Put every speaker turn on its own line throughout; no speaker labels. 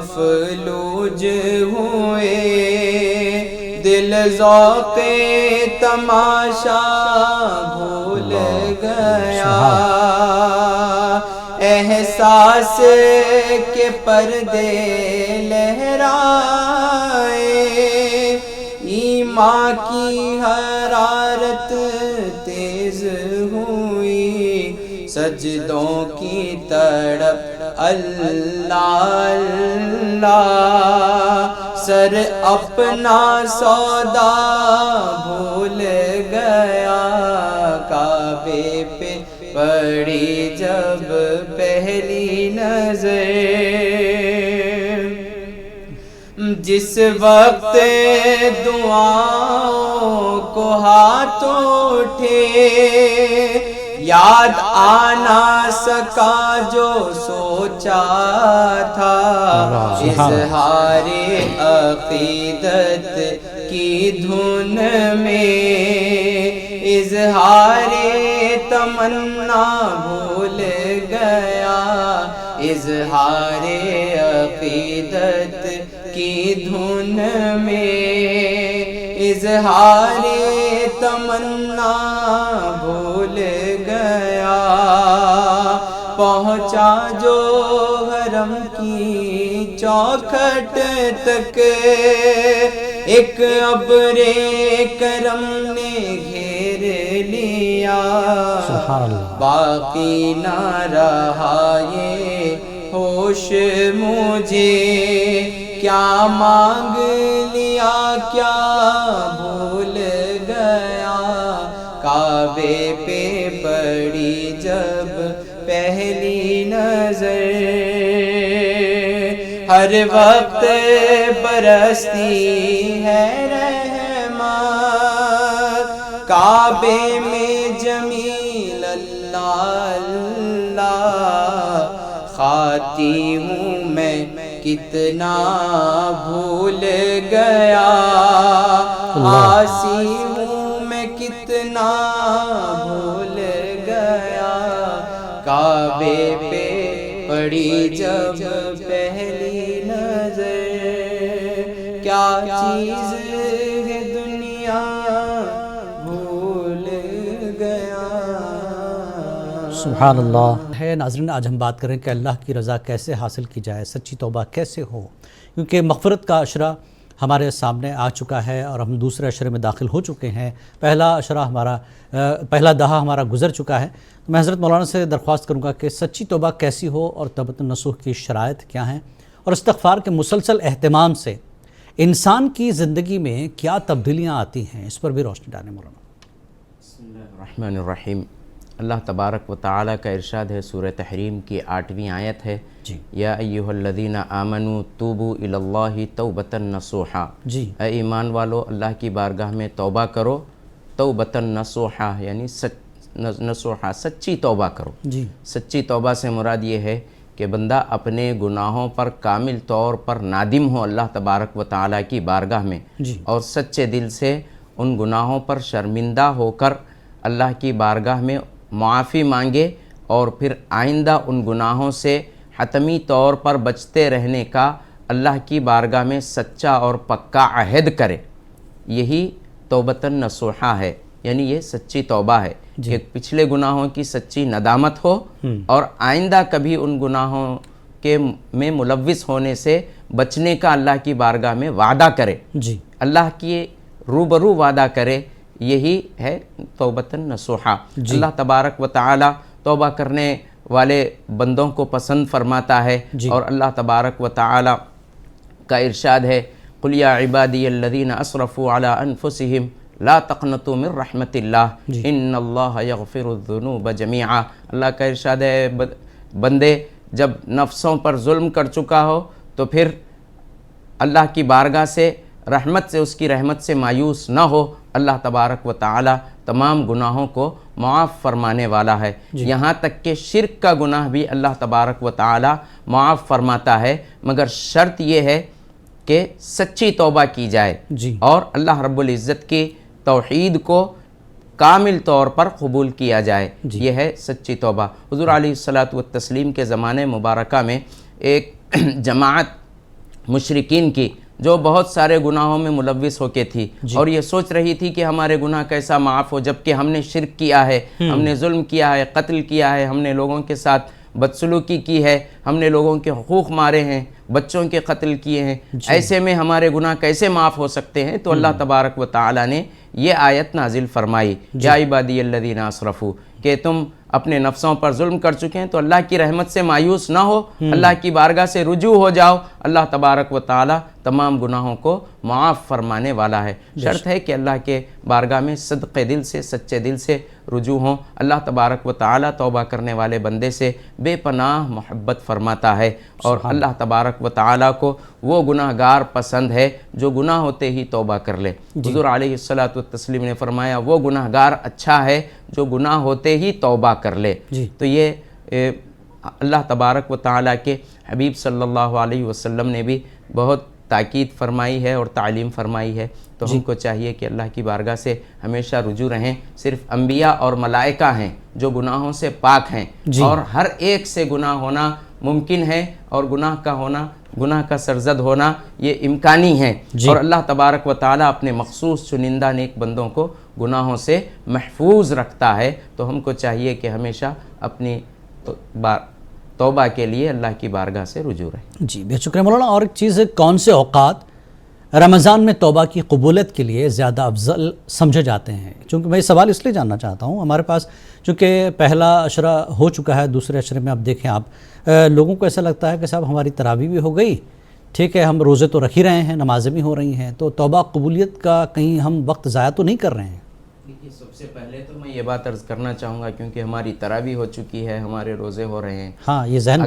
مفلوج ہوئے، دل ذوق تماشا بھول گیا، احساس کے پردے لہرائے، ایمان کی حرارت تیز ہوئی، سجدوں کی تڑپ اللہ اللہ، سر اپنا سودا بھول گیا، کعبے پہ پڑی جب پہلی نظر، جس وقت دعاؤں کو ہاتھ اٹھے، یاد آنا سکا جو سوچا تھا، اظہار عقیدت کی دھن میں، اظہار تمنا بھول گیا، اظہار عقیدت کی دھن میں، اظہار تمنا بھول گیا، پہنچا جو حرم کی چوکھٹ تک، ایک ابر کرم نے گھیر لیا، باقی نہ رہا یہ ہوش مجھے، کیا مانگ لیا کیا بھول گیا، کعبے پہ پڑی جب پہلی نظر، ہر وقت برستی ہے رحمت، کعبے میں جمیل اللہ اللہ، خاتی ہوں میں کتنا بھول گیا، آسی ہوں میں کتنا بھول گیا، کعبے پہ پڑی جب پہلی نظر، کیا چیز ہے دنیا بھول گیا۔
سبحان اللہ ہے۔ ناظرین، آج ہم بات کریں کہ اللہ کی رضا کیسے حاصل کی جائے، سچی توبہ کیسے ہو، کیونکہ مغفرت کا عشرہ ہمارے سامنے آ چکا ہے اور ہم دوسرے عشرے میں داخل ہو چکے ہیں، پہلا دہا ہمارا گزر چکا ہے۔ میں حضرت مولانا سے درخواست کروں گا کہ سچی توبہ کیسی ہو اور توبۃ النصوح کی شرائط کیا ہیں، اور استغفار کے مسلسل اہتمام سے انسان کی زندگی میں کیا تبدیلیاں آتی ہیں، اس پر بھی روشنی ڈالیں مولانا۔
بسم اللہ الرحمن الرحیم۔ اللہ تبارک و تعالیٰ کا ارشاد ہے، سورہ تحریم کی 8ویں آیت ہے، یا ایہا الذین آمنوا توبوا الی اللہ توبۃ نصوحا، اے ایمان والو اللہ کی بارگاہ میں توبہ کرو، توبۃ نصوحا یعنی نصوحا سچی توبہ کرو۔ سچی توبہ سے مراد یہ ہے کہ بندہ اپنے گناہوں پر کامل طور پر نادم ہو اللہ تبارک و تعالیٰ کی بارگاہ میں، اور سچے دل سے ان گناہوں پر شرمندہ ہو کر اللہ کی بارگاہ میں معافی مانگے، اور پھر آئندہ ان گناہوں سے حتمی طور پر بچتے رہنے کا اللہ کی بارگاہ میں سچا اور پکا عہد کرے۔ یہی توبۃ نصوحا ہے، یعنی یہ سچی توبہ ہے کہ پچھلے گناہوں کی سچی ندامت ہو اور آئندہ کبھی ان گناہوں کے میں ملوث ہونے سے بچنے کا اللہ کی بارگاہ میں وعدہ کرے، اللہ کی روبرو وعدہ کرے، یہی ہے توبۃ نصوحا۔ اللہ تبارک و تعالی توبہ کرنے والے بندوں کو پسند فرماتا ہے، اور اللہ تبارک و تعالی کا ارشاد ہے، قل یا عبادی الذین اسرفوا علی انفسہم لا تقنطوا من رحمت اللہ ان اللہ یغفر الذنوب جمیعا۔ اللہ کا ارشاد ہے، بندے جب نفسوں پر ظلم کر چکا ہو تو پھر اللہ کی بارگاہ سے رحمت سے، اس کی رحمت سے مایوس نہ ہو، اللہ تبارک و تعالی تمام گناہوں کو معاف فرمانے والا ہے۔ یہاں تک کہ شرک کا گناہ بھی اللہ تبارک و تعالی معاف فرماتا ہے، مگر شرط یہ ہے کہ سچی توبہ کی جائے اور اللہ رب العزت کی توحید کو کامل طور پر قبول کیا جائے، یہ ہے سچی توبہ۔ حضور علیہ الصلوۃ والتسلیم کے زمانے مبارکہ میں ایک جماعت مشرکین کی جو بہت سارے گناہوں میں ملوث ہو کے تھی اور یہ سوچ رہی تھی کہ ہمارے گناہ کیسا معاف ہو، جبکہ ہم نے شرک کیا ہے، ہم نے ظلم کیا ہے، قتل کیا ہے، ہم نے لوگوں کے ساتھ بدسلوکی کی ہے، ہم نے لوگوں کے حقوق مارے ہیں، بچوں کے قتل کیے ہیں، ایسے میں ہمارے گناہ کیسے معاف ہو سکتے ہیں؟ تو اللہ تبارک و تعالی نے یہ آیت نازل فرمائی، یا عبادی الذین اسرفوا، کہ تم اپنے نفسوں پر ظلم کر چکے ہیں تو اللہ کی رحمت سے مایوس نہ ہو، اللہ کی بارگاہ سے رجوع ہو جاؤ، اللہ تبارک و تعالی تمام گناہوں کو معاف فرمانے والا ہے۔ شرط ہے کہ اللہ کے بارگاہ میں صدقے دل سے، سچے دل سے رجوع ہوں۔ اللہ تبارک و تعالی توبہ کرنے والے بندے سے بے پناہ محبت فرماتا ہے، اور اللہ تبارک و تعالی کو وہ گناہ گار پسند ہے جو گناہ ہوتے ہی توبہ کر لے۔ حضور علیہ الصلوۃ والتسلیم نے فرمایا وہ گناہ گار اچھا ہے جو گناہ ہوتے ہی توبہ کر لے۔ تو یہ اللہ تبارک و تعالی کے حبیب صلی اللہ علیہ وسلم نے بھی بہت تاکید فرمائی ہے اور تعلیم فرمائی ہے، تو ہم کو چاہیے کہ اللہ کی بارگاہ سے ہمیشہ رجوع رہیں۔ صرف انبیاء اور ملائکہ ہیں جو گناہوں سے پاک ہیں، اور ہر ایک سے گناہ ہونا ممکن ہے، اور گناہ کا ہونا، گناہ کا سرزد ہونا یہ امکانی ہے، اور اللہ تبارک و تعالی اپنے مخصوص چنندہ نیک بندوں کو گناہوں سے محفوظ رکھتا ہے۔ تو ہم کو چاہیے کہ ہمیشہ اپنی توبہ کے لیے اللہ کی بارگاہ سے رجوع رہیں۔
جی بہت شکریہ مولانا۔ اور ایک چیز ہے، کون سے اوقات رمضان میں توبہ کی قبولیت کے لیے زیادہ افضل سمجھے جاتے ہیں؟ چونکہ میں یہ سوال اس لیے جاننا چاہتا ہوں، ہمارے پاس چونکہ پہلا عشرہ ہو چکا ہے، دوسرے عشرے میں اب دیکھیں آپ لوگوں کو ایسا لگتا ہے کہ صاحب ہماری تراویح بھی ہو گئی، ٹھیک ہے، ہم روزے تو رکھ ہی رہے ہیں، نمازیں بھی ہو رہی ہیں، تو توبہ قبولیت کا کہیں ہم وقت ضائع تو نہیں کر رہے ہیں؟
دیکھیے، سب سے پہلے تو میں یہ بات عرض کرنا چاہوں گا، کیونکہ ہماری تراویح ہو چکی ہے، ہمارے روزے ہو رہے ہیں،
ہاں یہ ذہن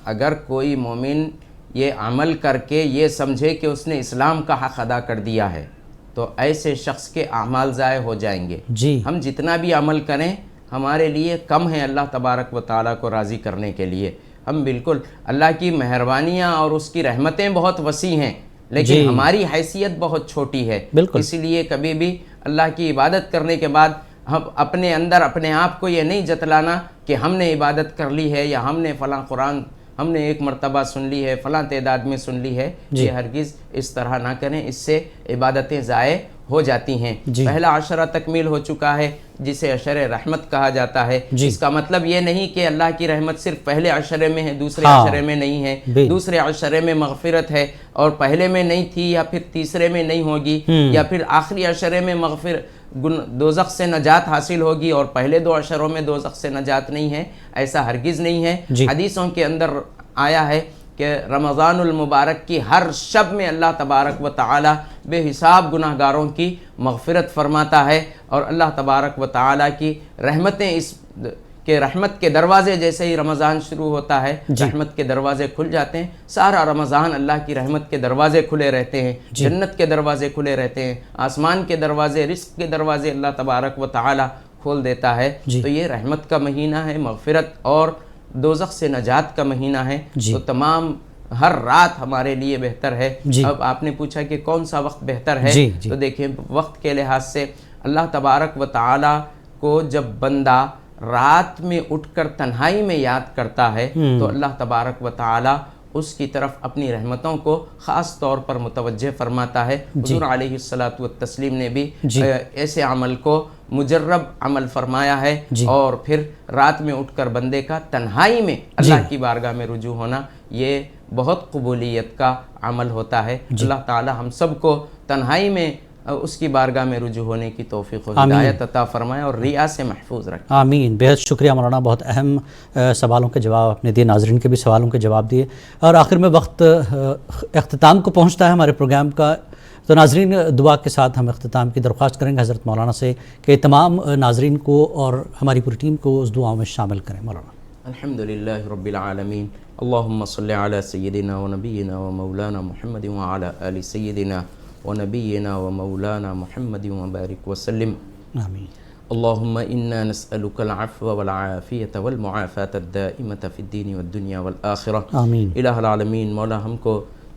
اگر کوئی مومن یہ عمل کر کے یہ سمجھے کہ اس نے اسلام کا حق ادا کر دیا ہے تو ایسے شخص کے اعمال ضائع ہو جائیں گے۔ ہم جتنا بھی عمل کریں ہمارے لیے کم ہے اللہ تبارک و تعالیٰ کو راضی کرنے کے لیے۔ ہم بالکل اللہ کی مہربانیاں اور اس کی رحمتیں بہت وسیع ہیں، لیکن ہماری حیثیت بہت چھوٹی ہے، اس لیے کبھی بھی اللہ کی عبادت کرنے کے بعد ہم اپنے اندر اپنے آپ کو یہ نہیں جتلانا کہ ہم نے عبادت کر لی ہے، یا ہم نے فلاں قرآن ہم نے ایک مرتبہ سن لی ہے، فلاں تعداد میں سن لی ہے۔ یہ ہرگز اس طرح نہ کریں، اس سے عبادتیں ضائع ہو جاتی ہیں۔ پہلا عشرہ تکمیل ہو چکا ہے جسے عشر رحمت کہا جاتا ہے۔ اس کا مطلب یہ نہیں کہ اللہ کی رحمت صرف پہلے عشرے میں ہے، دوسرے عشرے میں نہیں ہے۔ دوسرے عشرے میں مغفرت ہے اور پہلے میں نہیں تھی، یا پھر تیسرے میں نہیں ہوگی، یا پھر آخری عشرے میں دوزخ سے نجات حاصل ہوگی اور پہلے دو عشروں میں دوزخ سے نجات نہیں ہے، ایسا ہرگز نہیں ہے۔ حدیثوں کے اندر آیا ہے کہ رمضان المبارک کی ہر شب میں اللہ تبارک و تعالی بے حساب گناہ گاروں کی مغفرت فرماتا ہے، اور اللہ تبارک و تعالی کی رحمتیں رحمت کے دروازے جیسے ہی رمضان شروع ہوتا ہے رحمت کے دروازے کھل جاتے ہیں۔ سارا رمضان اللہ کی رحمت کے دروازے کھلے رہتے ہیں، جنت کے دروازے کھلے رہتے ہیں، آسمان کے دروازے، رزق کے دروازے اللہ تبارک و تعالی کھول دیتا ہے۔ تو یہ رحمت کا مہینہ ہے، مغفرت اور دوزخ سے نجات کا مہینہ ہے۔ تو تمام ہر رات ہمارے لیے بہتر ہے۔ اب آپ نے پوچھا کہ کون سا وقت بہتر ہے، تو دیکھیں وقت کے لحاظ سے اللہ تبارک و تعالی کو جب بندہ رات میں اٹھ کر تنہائی میں یاد کرتا ہے تو اللہ تبارک و تعالی اس کی طرف اپنی رحمتوں کو خاص طور پر متوجہ فرماتا ہے۔ حضور علیہ الصلوۃ والتسلیم نے بھی ایسے عمل کو مجرب عمل فرمایا ہے، اور پھر رات میں اٹھ کر بندے کا تنہائی میں اللہ کی بارگاہ میں رجوع ہونا یہ بہت قبولیت کا عمل ہوتا ہے۔ اللہ تعالی ہم سب کو تنہائی میں اس کی بارگاہ میں رجوع ہونے کی توفیق و ہدایت عطا فرمائے اور ریا سے محفوظ رکھے۔
آمین۔ بہت شکریہ مولانا، بہت اہم سوالوں کے جواب اپنے دیے، ناظرین کے بھی سوالوں کے جواب دیے، اور آخر میں وقت اختتام کو پہنچتا ہے ہمارے پروگرام کا، تو ناظرین دعا کے ساتھ ہم اختتام کی درخواست کریں گے حضرت مولانا سے کہ تمام ناظرین کو اور ہماری پوری ٹیم کو اس دعاؤں میں شامل کریں۔ مولانا
الحمدللہ رب العالمین، اللہم صلی علی سیدنا و نبینا و مولانا محمد و علی آل سیدنا ونبينا ومولانا محمد وبارك وسلم
آمين.
اللهم إنا نسألك العفو والعافية والمعافاة الدائمة في الدين والدنيا والآخرة
آمین.
الہ العالمین، مولا ہم کو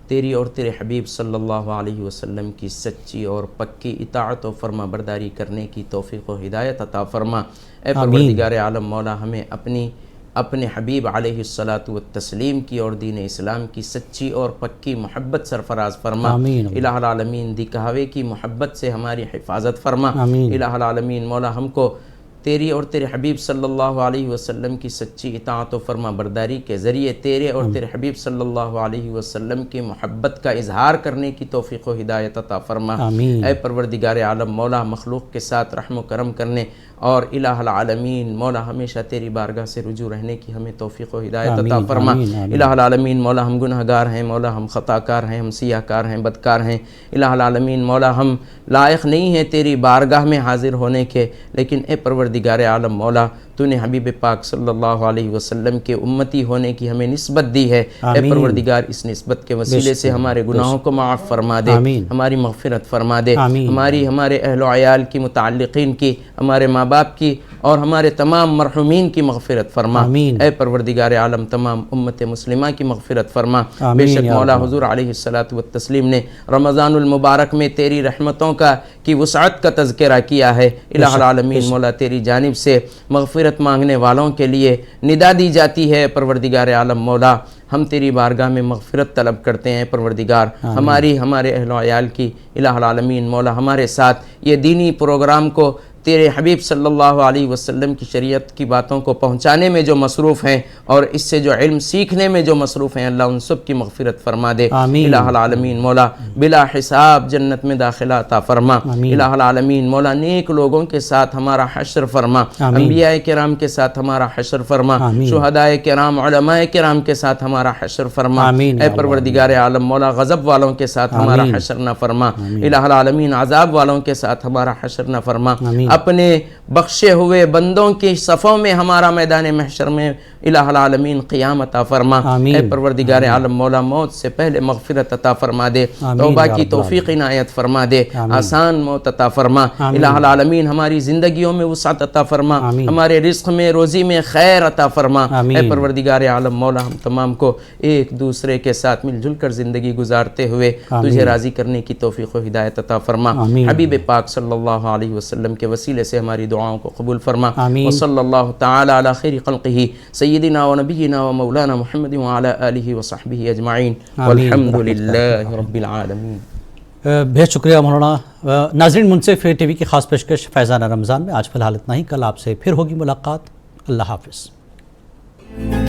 تیری اور تیرے حبیب صلی اللہ علیہ وسلم کی سچی اور پکی اطاعت و فرما برداری کرنے کی توفیق و ہدایت عطا فرما۔ اے پروردگار عالم، مولا ہمیں اپنی اپنے حبیب علیہ الصلاۃ والتسلیم کی اور دین اسلام کی سچی اور پکی محبت سرفراز فرما۔
آمین۔
الہ العالمین دکھاوے کی محبت سے ہماری حفاظت فرما۔
آمین۔
الہ العالمین مولا ہم کو تیری اور تیرے حبیب صلی اللہ علیہ وسلم کی سچی اطاعت و فرما برداری کے ذریعے تیرے اور تیرے حبیب صلی اللہ علیہ وسلم کی محبت کا اظہار کرنے کی توفیق و ہدایت عطا فرما۔
آمین۔
اے پروردگار عالم مولا مخلوق کے ساتھ رحم و کرم کرنے اور الہ العالمین مولا ہمیشہ تیری بارگاہ سے رجوع رہنے کی ہمیں توفیق و ہدایت عطا
آمین،
فرما۔
آمین، آمین۔
الہ العالمین مولا ہم گناہ گار ہیں، مولا ہم خطا کار ہیں، ہم سیاہ کار ہیں، بدکار ہیں۔ الہ العالمین مولا ہم لائق نہیں ہیں تیری بارگاہ میں حاضر ہونے کے، لیکن اے پروردگار عالم مولا تو نے حبیب پاک صلی اللہ علیہ وسلم کے امتی ہونے کی ہمیں نسبت دی ہے۔ اے
آمین۔
پروردگار اس نسبت کے وسیلے سے ہمارے گناہوں کو معاف فرما دے،
آمین۔
ہماری مغفرت فرما دے،
آمین۔
ہمارے اہل و عیال کی، متعلقین کی، ہمارے ماں باپ کی اور ہمارے تمام مرحومین کی مغفرت فرما۔
آمین۔
اے پروردگار عالم تمام امت مسلمہ کی مغفرت فرما۔
آمین
بے شک
یا
مولا
رب۔
حضور علیہ الصلاۃ والتسلیم نے رمضان المبارک میں تیری رحمتوں کی وسعت کا تذکرہ کیا ہے۔ الہ العالمین مولا تیری جانب سے مغفرت مانگنے والوں کے لیے ندا دی جاتی ہے۔ پروردگار عالم مولا ہم تیری بارگاہ میں مغفرت طلب کرتے ہیں۔ پروردگار ہمارے اہل و عیال کی الہ العالمین مولا ہمارے ساتھ یہ دینی پروگرام کو تیرے حبیب صلی اللہ علیہ وسلم کی شریعت کی باتوں کو پہنچانے میں جو مصروف ہیں اور اس سے جو علم سیکھنے میں جو مصروف ہیں، اللہ ان سب کی مغفرت فرما دے۔
آمین۔
الہ العالمین مولا بلا حساب جنت میں داخلہ عطا فرما۔
آمین۔
الہ العالمین مولا نیک لوگوں کے ساتھ ہمارا حشر فرما،
آمین۔
انبیاء کرام کے ساتھ ہمارا حشر فرما،
آمین۔
شہداء کرام، علماء کرام کے ساتھ ہمارا حشر فرما۔
آمین یا
اے
اللہ۔
پروردگار عالم مولا غضب والوں کے ساتھ ہمارا
آمین۔
حشر نہ فرما۔ الہ العالمین عذاب والوں کے ساتھ ہمارا حشر نہ فرما۔
آمین۔
اپنے بخشے ہوئے بندوں کی صفوں میں ہمارا میدان محشر میں الہ العالمین قیام عطا فرما۔
آمین۔
اے پروردگار عالم مولا موت سے پہلے مغفرت عطا فرما دے،
آمین
توبہ
یا
کی
رب
توفیق عنایت فرما دے،
آمین۔
آسان موت عطا فرما۔
آمین۔
الہ العالمین ہماری زندگیوں میں وسعت عطا فرما،
آمین۔
ہمارے رزق میں روزی میں خیر عطا فرما۔
آمین۔
اے پروردگار عالم مولا ہم تمام کو ایک دوسرے کے ساتھ مل جل کر زندگی گزارتے ہوئے
آمین۔
تجھے راضی کرنے کی توفیق و ہدایت عطا فرما۔
آمین۔
حبیب پاک صلی اللہ علیہ وسلم کے وسیلے سے ہماری دعاؤں کو قبول فرما۔
آمین۔
وصلی اللہ تعالی علی خیر خلقہ سیدنا و نبینا و مولانا محمد وعلی آلہ وصحبہ اجمعین والحمد للہ رب العالمین۔
بہت شکریہ مولانا۔ ناظرین منصف ٹی وی کی خاص پیشکش فیضان رمضان میں آج فی الحال اتنا ہی، کل آپ سے پھر ہوگی ملاقات۔ اللہ حافظ۔